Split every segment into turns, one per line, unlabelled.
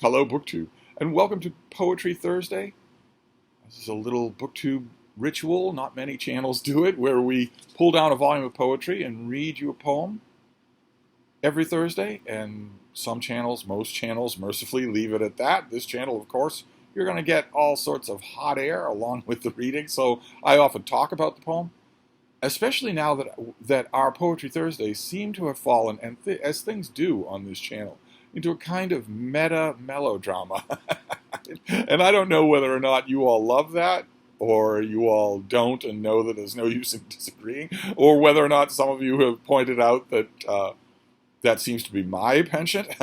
Hello, BookTube, and welcome to Poetry Thursday. This is a little BookTube ritual. Not many channels do it, where we pull down a volume of poetry and read you a poem every Thursday. And some channels, most channels, mercifully leave it at that. This channel, of course, you're going to get all sorts of hot air along with the reading. So I often talk about the poem, especially now that our Poetry Thursdays seem to have fallen, and as things do on this channel, into a kind of meta melodrama. And I don't know whether or not you all love that, or you all don't and know that there's no use in disagreeing, or whether or not some of you have pointed out that that seems to be my penchant,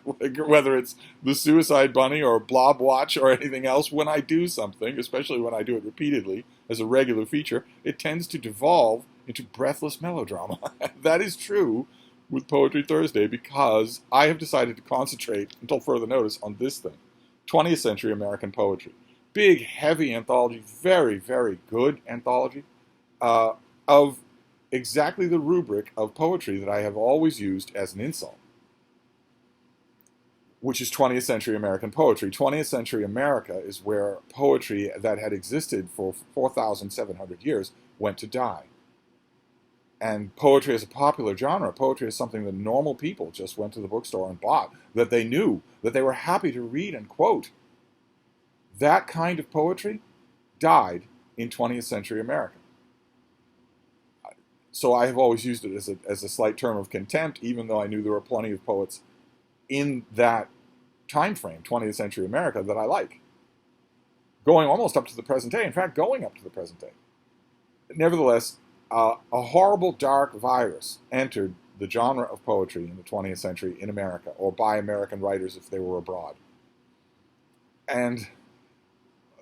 whether it's the Suicide Bunny or Blob Watch or anything else. When I do something, especially when I do it repeatedly as a regular feature, it tends to devolve into breathless melodrama. That is true with Poetry Thursday, because I have decided to concentrate until further notice on this thing: 20th century American poetry. Big, heavy anthology, very, very good anthology, of exactly the rubric of poetry that I have always used as an insult, which is 20th century American poetry. 20th century America is where poetry that had existed for 4,700 years went to die. And poetry as a popular genre, poetry is something that normal people just went to the bookstore and bought, that they knew, that they were happy to read and quote. That kind of poetry died in 20th century America. So I have always used it as a slight term of contempt, even though I knew there were plenty of poets in that time frame, 20th century America, that I like. Going almost up to the present day. In fact, going up to the present day. Nevertheless, a horrible dark virus entered the genre of poetry in the 20th century in America, or by American writers if they were abroad. And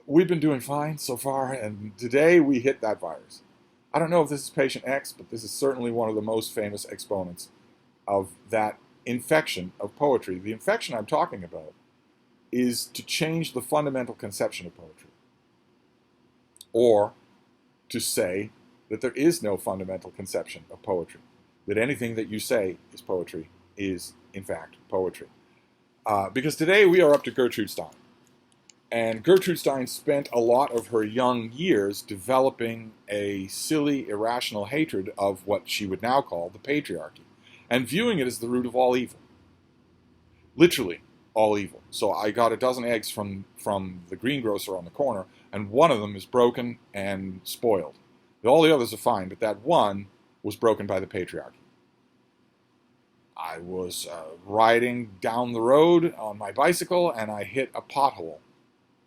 we've been doing fine so far, and today we hit that virus. I don't know if this is Patient X, but this is certainly one of the most famous exponents of that infection of poetry. The infection I'm talking about is to change the fundamental conception of poetry, or to say that there is no fundamental conception of poetry, that anything that you say is poetry is, in fact, poetry. Because today we are up to Gertrude Stein. And Gertrude Stein spent a lot of her young years developing a silly, irrational hatred of what she would now call the patriarchy, and viewing it as the root of all evil. Literally, all evil. So I got a dozen eggs from the greengrocer on the corner, and one of them is broken and spoiled. All the others are fine, but that one was broken by the patriarchy. I was riding down the road on my bicycle, and I hit a pothole.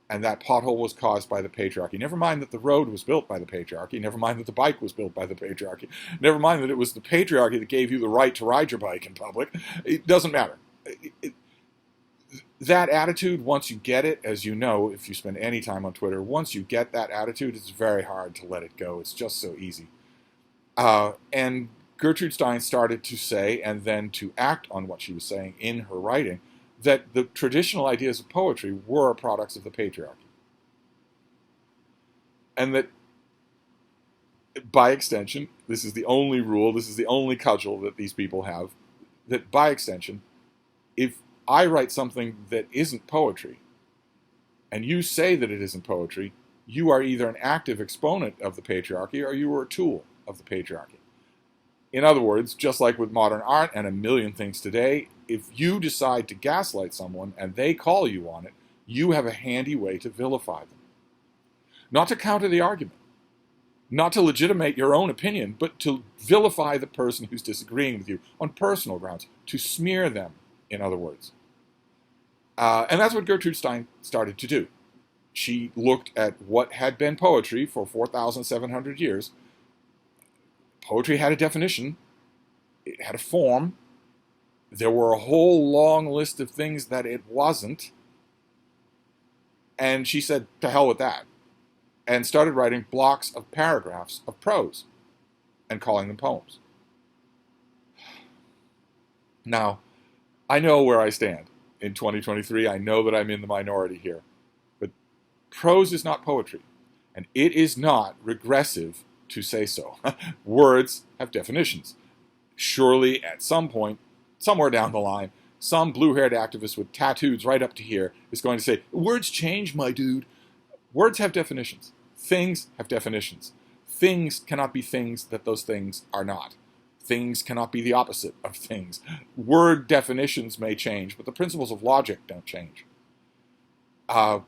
And that pothole was caused by the patriarchy. Never mind that the road was built by the patriarchy. Never mind that the bike was built by the patriarchy. Never mind that it was the patriarchy that gave you the right to ride your bike in public. It doesn't matter. That attitude, once you get it, as you know, if you spend any time on Twitter, once you get that attitude, it's very hard to let it go. It's just so easy. And Gertrude Stein started to say, and then to act on what she was saying in her writing, that the traditional ideas of poetry were products of the patriarchy. And that, by extension, this is the only rule, this is the only cudgel that these people have, that by extension, if I write something that isn't poetry, and you say that it isn't poetry, you are either an active exponent of the patriarchy or you are a tool of the patriarchy. In other words, just like with modern art and a million things today, if you decide to gaslight someone and they call you on it, you have a handy way to vilify them. Not to counter the argument, not to legitimate your own opinion, but to vilify the person who's disagreeing with you on personal grounds, to smear them, in other words. And that's what Gertrude Stein started to do. She looked at what had been poetry for 4,700 years. Poetry had a definition, it had a form. There were a whole long list of things that it wasn't. And she said, to hell with that. And started writing blocks of paragraphs of prose and calling them poems. Now, I know where I stand in 2023. I know that I'm in the minority here. But prose is not poetry. And it is not regressive to say so. Words have definitions. Surely, at some point, somewhere down the line, some blue-haired activist with tattoos right up to here is going to say, words change, my dude. Words have definitions. Things have definitions. Things cannot be things that those things are not. Things cannot be the opposite of things. Word definitions may change, but the principles of logic don't change. A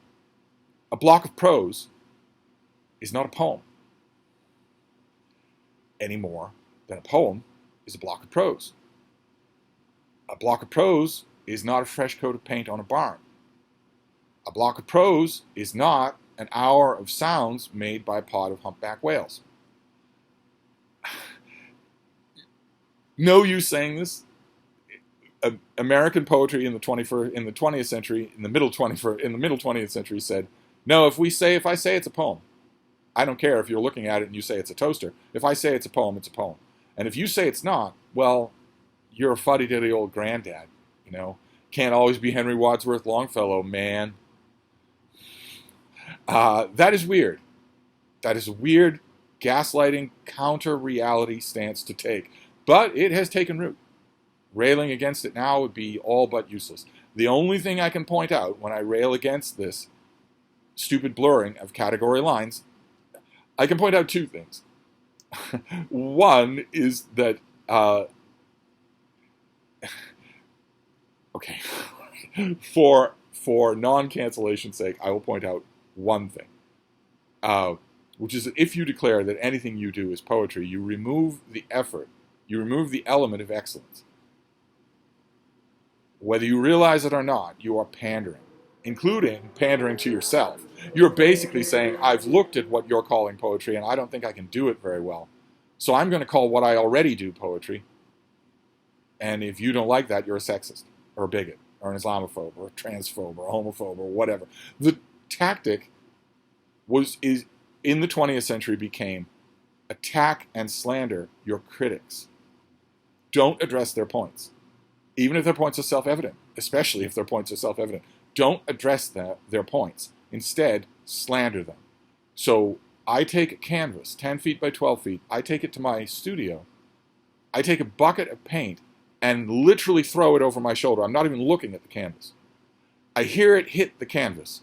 block of prose is not a poem any more than a poem is a block of prose. A block of prose is not a fresh coat of paint on a barn. A block of prose is not an hour of sounds made by a pod of humpback whales. No use saying this. American poetry in the 20th century, in the middle 20th century said, no, if I say it's a poem, I don't care if you're looking at it and you say it's a toaster. If I say it's a poem, it's a poem. And if you say it's not, well, you're a fuddy-duddy old granddad, you know. Can't always be Henry Wadsworth Longfellow, man. That is weird. That is a weird gaslighting, counter-reality stance to take. But it has taken root. Railing against it now would be all but useless. The only thing I can point out when I rail against this stupid blurring of category lines, I can point out two things. One is that, okay, for non-cancellation's sake, I will point out one thing, which is that if you declare that anything you do is poetry, you remove the effort, you remove the element of excellence. Whether you realize it or not, you are pandering, including pandering to yourself. You're basically saying, I've looked at what you're calling poetry, and I don't think I can do it very well. So I'm going to call what I already do poetry. And if you don't like that, you're a sexist, or a bigot, or an Islamophobe, or a transphobe, or a homophobe, or whatever. The tactic in the 20th century became attack and slander your critics. Don't address their points. Even if their points are self-evident, especially if their points are self-evident. Don't address their points. Instead, slander them. So I take a canvas, 10 feet by 12 feet, I take it to my studio, I take a bucket of paint and literally throw it over my shoulder. I'm not even looking at the canvas. I hear it hit the canvas.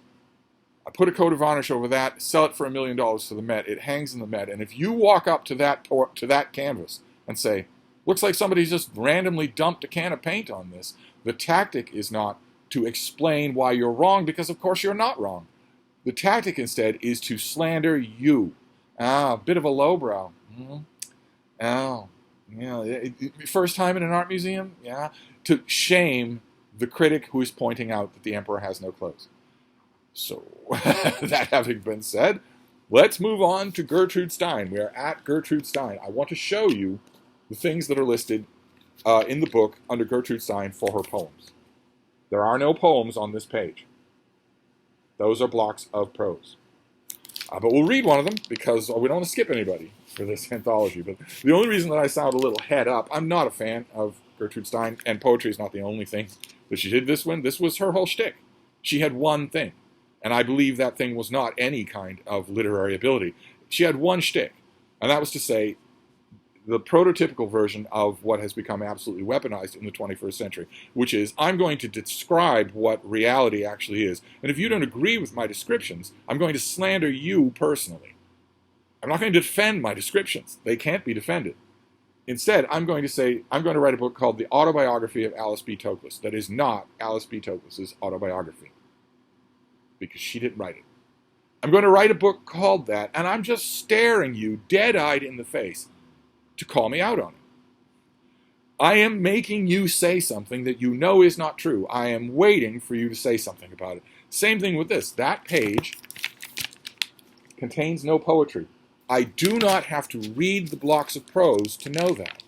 I put a coat of varnish over that, sell it for $1 million to the Met. It hangs in the Met. And if you walk up to that canvas and say, looks like somebody just randomly dumped a can of paint on this, the tactic is not to explain why you're wrong, because of course you're not wrong. The tactic instead is to slander you. A bit of a lowbrow. Oh, yeah. First time in an art museum? Yeah. To shame the critic who is pointing out that the emperor has no clothes. So, that having been said, let's move on to Gertrude Stein. We are at Gertrude Stein. I want to show you the things that are listed in the book under Gertrude Stein for her poems. There are no poems on this page. Those are blocks of prose. But we'll read one of them because we don't want to skip anybody for this anthology. But the only reason that I sound a little head up, I'm not a fan of Gertrude Stein, and poetry is not the only thing that she did this one. This was her whole shtick. She had one thing, and I believe that thing was not any kind of literary ability. She had one shtick, and that was to say the prototypical version of what has become absolutely weaponized in the 21st century, which is, I'm going to describe what reality actually is. And if you don't agree with my descriptions, I'm going to slander you personally. I'm not going to defend my descriptions. They can't be defended. Instead, I'm going to write a book called The Autobiography of Alice B. Toklas. That is not Alice B. Toklas' autobiography, because she didn't write it. I'm going to write a book called that, and I'm just staring you dead-eyed in the face to call me out on it. I am making you say something that you know is not true. I am waiting for you to say something about it. Same thing with this. That page contains no poetry. I do not have to read the blocks of prose to know that.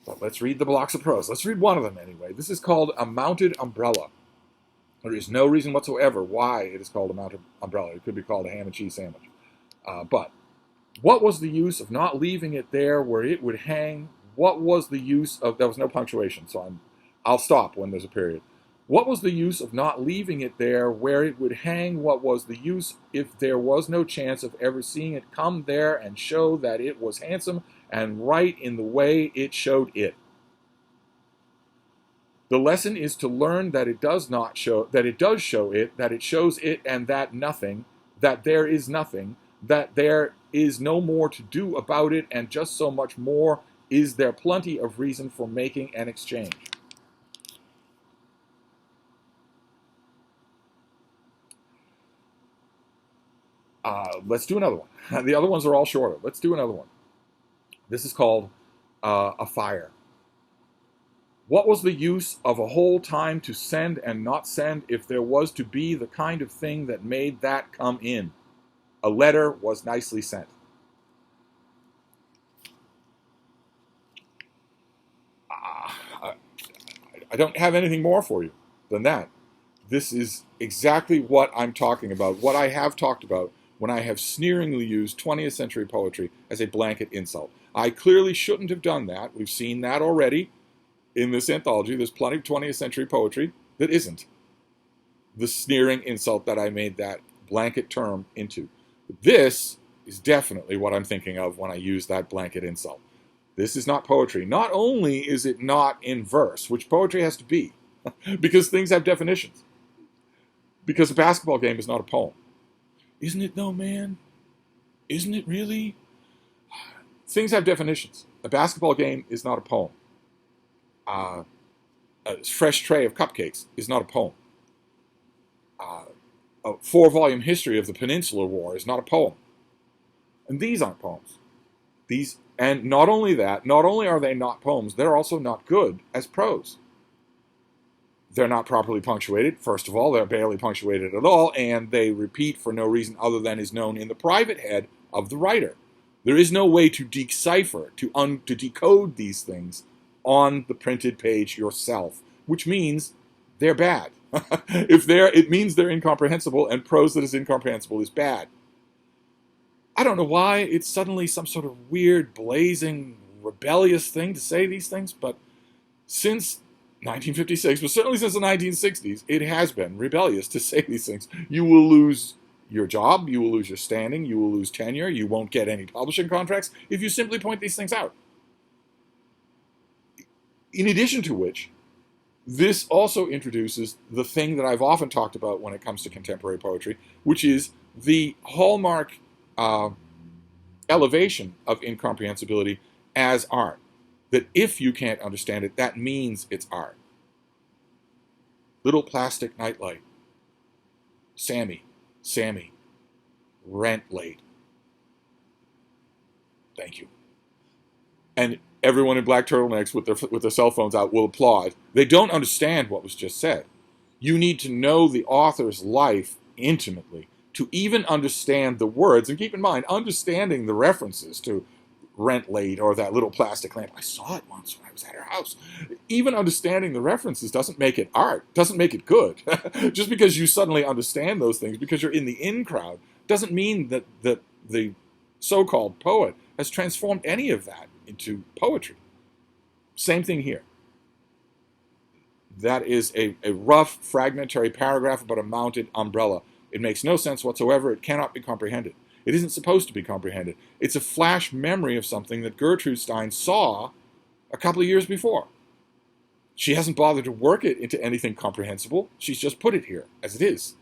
But let's read the blocks of prose. Let's read one of them anyway. This is called A Mounted Umbrella. There is no reason whatsoever why it is called a mounted umbrella. It could be called a ham and cheese sandwich. But what was the use of not leaving it there where it would hang? What was the use of... There was no punctuation, so I'll stop when there's a period. What was the use of not leaving it there where it would hang? What was the use if there was no chance of ever seeing it come there and show that it was handsome and right in the way it showed it? The lesson is to learn that it does not show, that it does show it, that it shows it, and that nothing, that there is nothing, that there is no more to do about it, and just so much more is there plenty of reason for making an exchange. Let's do another one. The other ones are all shorter. Let's do another one. This is called A Fire. What was the use of a whole time to send and not send if there was to be the kind of thing that made that come in? A letter was nicely sent. I don't have anything more for you than that. This is exactly what I'm talking about, what I have talked about when I have sneeringly used 20th century poetry as a blanket insult. I clearly shouldn't have done that. We've seen that already in this anthology. There's plenty of 20th century poetry that isn't the sneering insult that I made that blanket term into. This is definitely what I'm thinking of when I use that blanket insult. This is not poetry. Not only is it not in verse, which poetry has to be, because things have definitions. Because a basketball game is not a poem. Isn't it though, man? Isn't it really? Things have definitions. A basketball game is not a poem. A fresh tray of cupcakes is not a poem. A 4-volume history of the Peninsular War is not a poem. And these aren't poems. And not only that, not only are they not poems, they're also not good as prose. They're not properly punctuated. First of all, they're barely punctuated at all, and they repeat for no reason other than is known in the private head of the writer. There is no way to decipher, to decode these things on the printed page yourself, which means they're bad. It means they're incomprehensible, and prose that is incomprehensible is bad. I don't know why it's suddenly some sort of weird, blazing, rebellious thing to say these things, but since 1956, but certainly since the 1960s, it has been rebellious to say these things. You will lose your job, you will lose your standing, you will lose tenure, you won't get any publishing contracts if you simply point these things out. In addition to which, this also introduces the thing that I've often talked about when it comes to contemporary poetry, which is the hallmark elevation of incomprehensibility as art. That if you can't understand it, that means it's art. Little plastic nightlight. Sammy, rent late. Thank you. And everyone in black turtlenecks with their cell phones out will applaud. They don't understand what was just said. You need to know the author's life intimately to even understand the words. And keep in mind, understanding the references to rent late or that little plastic lamp. I saw it once when I was at her house. Even understanding the references doesn't make it art, doesn't make it good. Just because you suddenly understand those things, because you're in the in crowd, doesn't mean that the so-called poet has transformed any of that into poetry. Same thing here. That is a rough, fragmentary paragraph about a mounted umbrella. It makes no sense whatsoever. It cannot be comprehended. It isn't supposed to be comprehended. It's a flash memory of something that Gertrude Stein saw a couple of years before. She hasn't bothered to work it into anything comprehensible. She's just put it here as it is.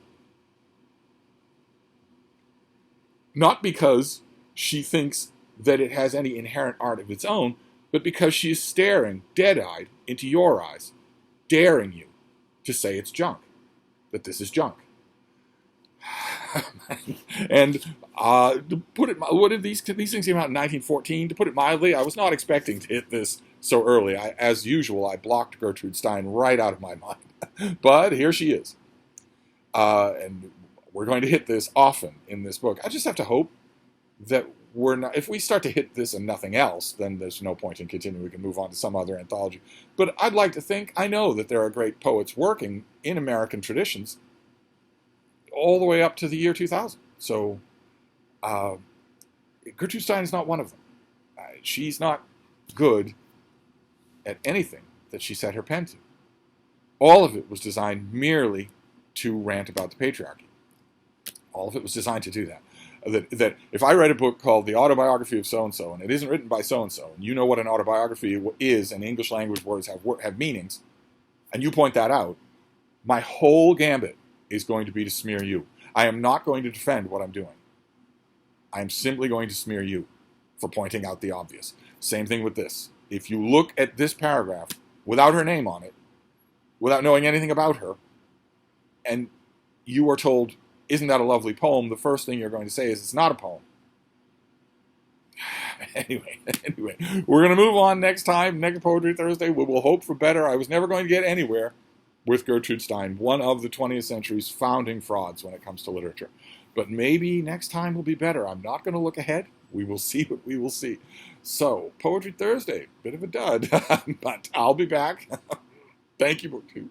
Not because she thinks that it has any inherent art of its own, but because she is staring dead-eyed into your eyes, daring you to say it's junk, that this is junk. And to put it, what did these things came out in 1914? To put it mildly, I was not expecting to hit this so early. As usual, I blocked Gertrude Stein right out of my mind. But here she is. And we're going to hit this often in this book. I just have to hope that we're not, if we start to hit this and nothing else, then there's no point in continuing. We can move on to some other anthology. But I'd like to think, I know that there are great poets working in American traditions all the way up to the year 2000. So Gertrude Stein is not one of them. She's not good at anything that she set her pen to. All of it was designed merely to rant about the patriarchy. All of it was designed to do that. That if I write a book called The Autobiography of So-and-so, and it isn't written by so-and-so, and you know what an autobiography is, and English language words have meanings, and you point that out, my whole gambit is going to be to smear you. I am not going to defend what I'm doing. I am simply going to smear you for pointing out the obvious. Same thing with this. If you look at this paragraph without her name on it, without knowing anything about her, and you are told, isn't that a lovely poem? The first thing you're going to say is, it's not a poem. Anyway, we're going to move on next time, next Poetry Thursday. We will hope for better. I was never going to get anywhere with Gertrude Stein, one of the 20th century's founding frauds when it comes to literature. But maybe next time will be better. I'm not going to look ahead. We will see what we will see. So, Poetry Thursday, bit of a dud, but I'll be back. Thank you, BookTube.